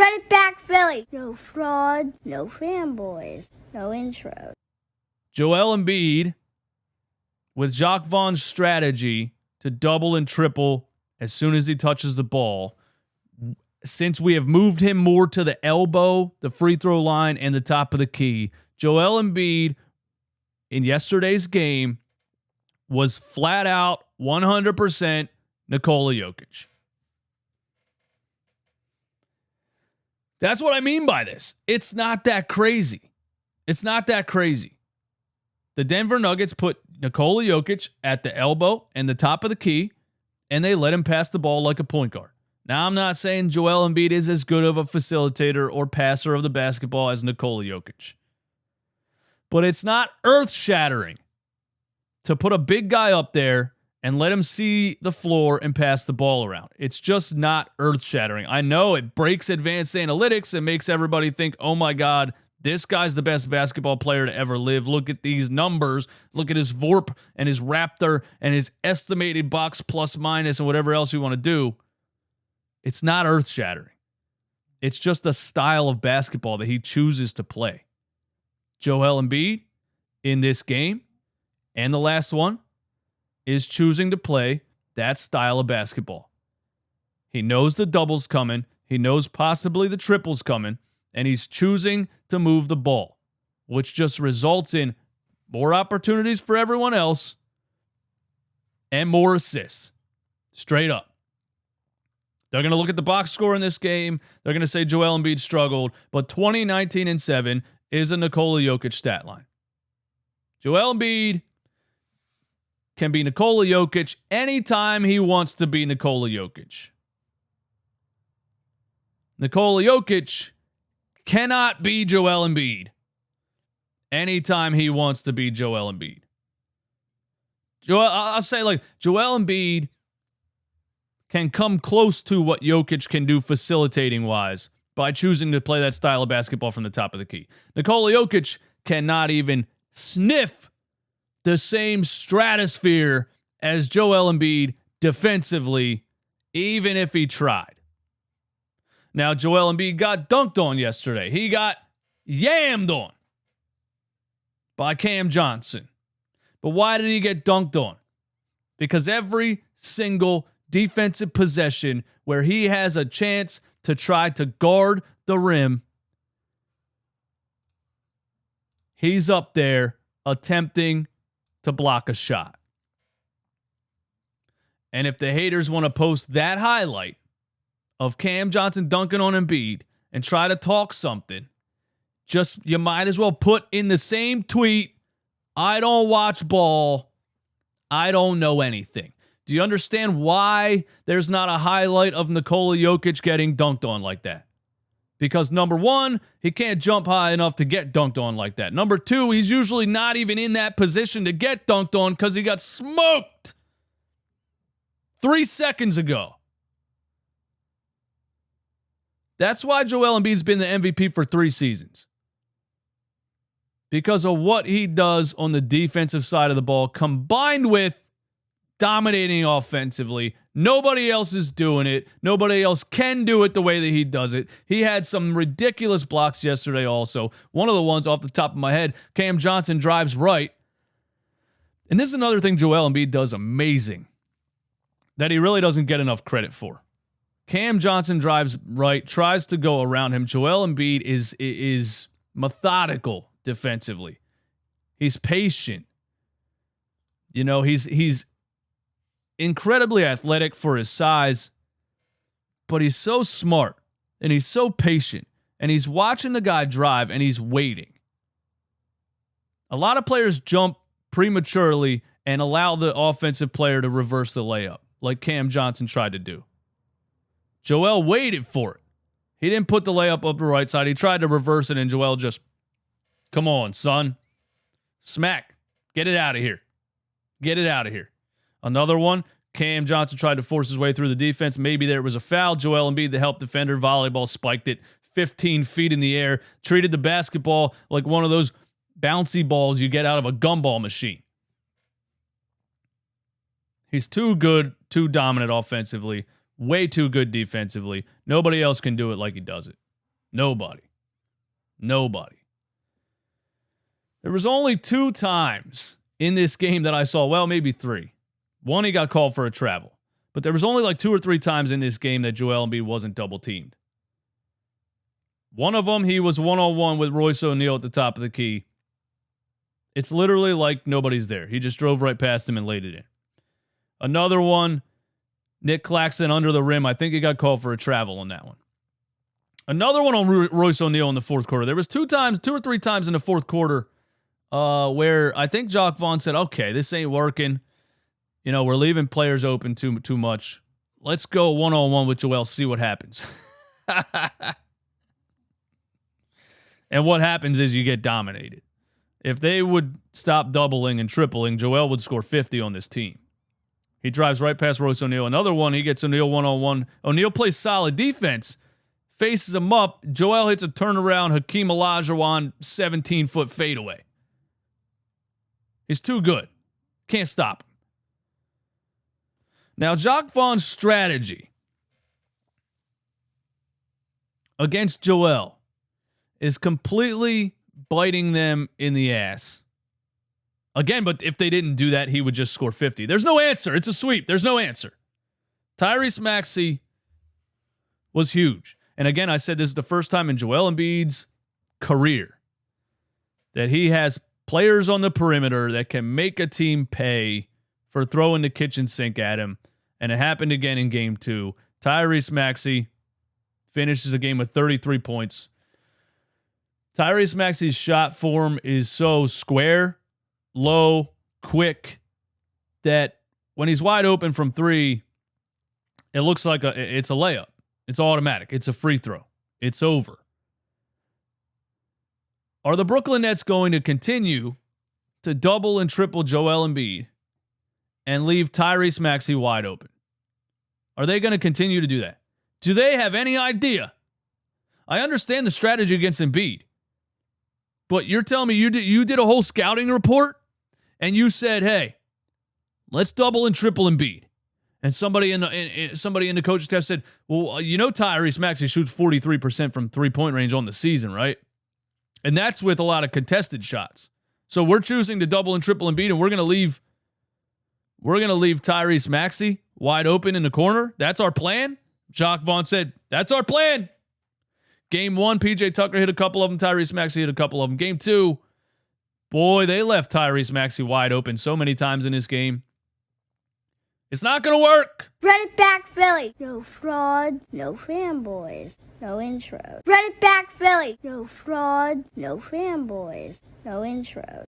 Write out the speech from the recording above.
Run it back, Philly. No frauds, no fanboys, no intros. Joel Embiid, with Jacques Vaughn's strategy to double and triple as soon as he touches the ball, since we have moved him more to the elbow, the free throw line, and the top of the key, Joel Embiid in yesterday's game was flat out 100% Nikola Jokic. That's what I mean by this. It's not that crazy. It's not that crazy. The Denver Nuggets put Nikola Jokic at the elbow and the top of the key, and they let him pass the ball like a point guard. Now, I'm not saying Joel Embiid is as good of a facilitator or passer of the basketball as Nikola Jokic. But it's not earth-shattering to put a big guy up there and let him see the floor and pass the ball around. It's just not earth-shattering. I know it breaks advanced analytics and makes everybody think, oh my God, this guy's the best basketball player to ever live. Look at these numbers. Look at his VORP and his Raptor and his estimated box plus minus and whatever else you want to do. It's not earth-shattering. It's just a style of basketball that he chooses to play. Joel Embiid, in this game, and the last one, is choosing to play that style of basketball. He knows the double's coming. He knows possibly the triple's coming. And he's choosing to move the ball, which just results in more opportunities for everyone else and more assists. Straight up. They're going to look at the box score in this game. They're going to say Joel Embiid struggled, but 20-19-7 is a Nikola Jokic stat line. Joel Embiid can be Nikola Jokic anytime he wants to be Nikola Jokic. Nikola Jokic cannot be Joel Embiid anytime he wants to be Joel Embiid. I'll say Joel Embiid can come close to what Jokic can do facilitating-wise by choosing to play that style of basketball from the top of the key. Nikola Jokic cannot even sniff the same stratosphere as Joel Embiid defensively, even if he tried. Now, Joel Embiid got dunked on yesterday. He got yammed on by Cam Johnson. But why did he get dunked on? Because every single defensive possession where he has a chance to try to guard the rim, he's up there attempting to block a shot. And if the haters want to post that highlight of Cam Johnson dunking on Embiid and try to talk something, you might as well put in the same tweet, I don't watch ball, I don't know anything. Do you understand why there's not a highlight of Nikola Jokic getting dunked on like that? Because number one, he can't jump high enough to get dunked on like that. Number two, he's usually not even in that position to get dunked on because he got smoked 3 seconds ago. That's why Joel Embiid's been the MVP for 3 seasons. Because of what he does on the defensive side of the ball, combined with dominating offensively. Nobody else is doing it. Nobody else can do it the way that he does it. He had some ridiculous blocks yesterday also. One of the ones off the top of my head, Cam Johnson drives right. And this is another thing Joel Embiid does amazing that he really doesn't get enough credit for. Cam Johnson drives right, tries to go around him. Joel Embiid is methodical defensively. He's patient. You know, he's incredibly athletic for his size, but he's so smart and he's so patient and he's watching the guy drive and he's waiting. A lot of players jump prematurely and allow the offensive player to reverse the layup like Cam Johnson tried to do. Joel waited for it. He didn't put the layup up the right side. He tried to reverse it and Joel just, come on, son. Smack. Get it out of here. Get it out of here. Another one, Cam Johnson tried to force his way through the defense. Maybe there was a foul. Joel Embiid, the help defender, volleyball spiked it 15 feet in the air, treated the basketball like one of those bouncy balls you get out of a gumball machine. He's too good, too dominant offensively, way too good defensively. Nobody else can do it like he does it. Nobody. There was only 2 times in this game that I saw, well, maybe 3. One, he got called for a travel. But there was only like 2 or 3 times in this game that Joel Embiid wasn't double-teamed. One of them, he was one-on-one with Royce ONeill at the top of the key. It's literally like nobody's there. He just drove right past him and laid it in. Another one, Nick Claxton under the rim. I think he got called for a travel on that one. Another one on Royce ONeill in the fourth quarter. There was 2 or 3 times in the fourth quarter where I think Jock Vaughn said, okay, this ain't working. You know, we're leaving players open too much. Let's go one-on-one with Joel, see what happens. And what happens is you get dominated. If they would stop doubling and tripling, Joel would score 50 on this team. He drives right past Royce ONeill. Another one, he gets ONeill one-on-one. ONeill plays solid defense, faces him up. Joel hits a turnaround, Hakeem Olajuwon 17-foot fadeaway. He's too good. Can't stop him. Now, Jock Vaughn's strategy against Joel is completely biting them in the ass. Again, but if they didn't do that, he would just score 50. There's no answer. It's a sweep. There's no answer. Tyrese Maxey was huge. And again, I said this is the first time in Joel Embiid's career that he has players on the perimeter that can make a team pay for throwing the kitchen sink at him. And it happened again in game 2. Tyrese Maxey finishes the game with 33 points. Tyrese Maxey's shot form is so square, low, quick, that when he's wide open from 3, it looks like it's a layup. It's automatic. It's a free throw. It's over. Are the Brooklyn Nets going to continue to double and triple Joel Embiid and leave Tyrese Maxey wide open? Are they going to continue to do that? Do they have any idea? I understand the strategy against Embiid, but you're telling me you did a whole scouting report and you said, hey, let's double and triple Embiid. And somebody in the coaching staff said, well, you know Tyrese Maxey shoots 43% from three-point range on the season, right? And that's with a lot of contested shots. So we're choosing to double and triple Embiid, and we're going to leave Tyrese Maxey wide open in the corner. That's our plan. Jock Vaughn said, that's our plan. Game 1, PJ Tucker hit a couple of them. Tyrese Maxey hit a couple of them. Game 2, boy, they left Tyrese Maxey wide open so many times in this game. It's not going to work. Run it back, Philly. No frauds, no fanboys, no intros. Run it back, Philly. No frauds, no fanboys, no intros.